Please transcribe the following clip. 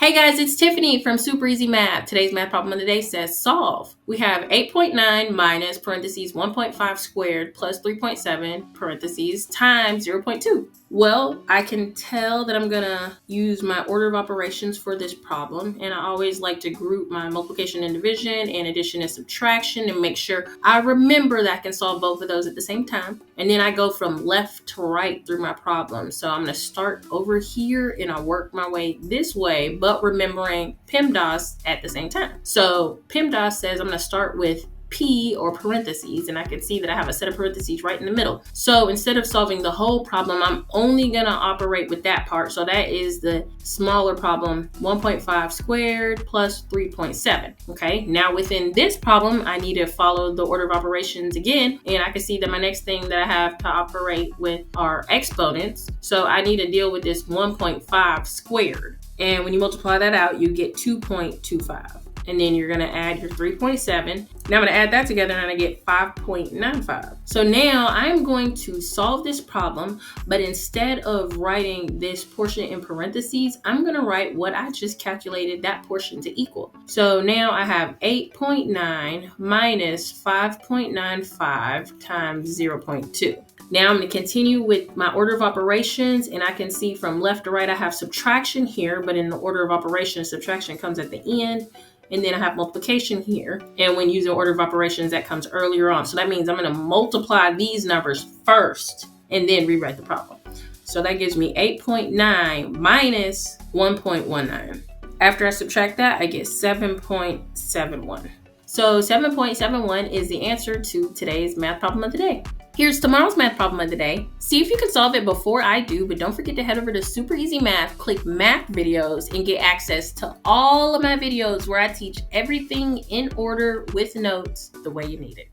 Hey guys, it's Tiffany from Super Easy Math. Today's math problem of the day says solve. We have 8.9 minus parentheses 1.5 squared plus 3.7 parentheses times 0.2. Well, I can tell that I'm gonna use my order of operations for this problem, and I always like to group my multiplication and division and addition and subtraction and make sure I remember that I can solve both of those at the same time. And then I go from left to right through my problem. So I'm gonna start over here and I work my way this way, but remembering PEMDAS at the same time. So PEMDAS says I'm gonna start with P or parentheses, and I can see that I have a set of parentheses right in the middle. So instead of solving the whole problem, I'm only gonna operate with that part. So that is the smaller problem, 1.5 squared plus 3.7. Okay, now within this problem, I need to follow the order of operations again, and I can see that my next thing that I have to operate with are exponents. So I need to deal with this 1.5 squared. And when you multiply that out, you get 2.25. And then you're gonna add your 3.7. Now I'm gonna add that together and I get 5.95. So now I'm going to solve this problem, but instead of writing this portion in parentheses, I'm gonna write what I just calculated that portion to equal. So now I have 8.9 minus 5.95 times 0.2. Now I'm going to continue with my order of operations, and I can see from left to right I have subtraction here, but in the order of operations, subtraction comes at the end. And then I have multiplication here. And when using order of operations, that comes earlier on. So that means I'm going to multiply these numbers first and then rewrite the problem. So that gives me 8.9 minus 1.19. After I subtract that, I get 7.71. So 7.71 is the answer to today's math problem of the day. Here's tomorrow's math problem of the day. See if you can solve it before I do, but don't forget to head over to Super Easy Math, click Math Videos, and get access to all of my videos where I teach everything in order with notes the way you need it.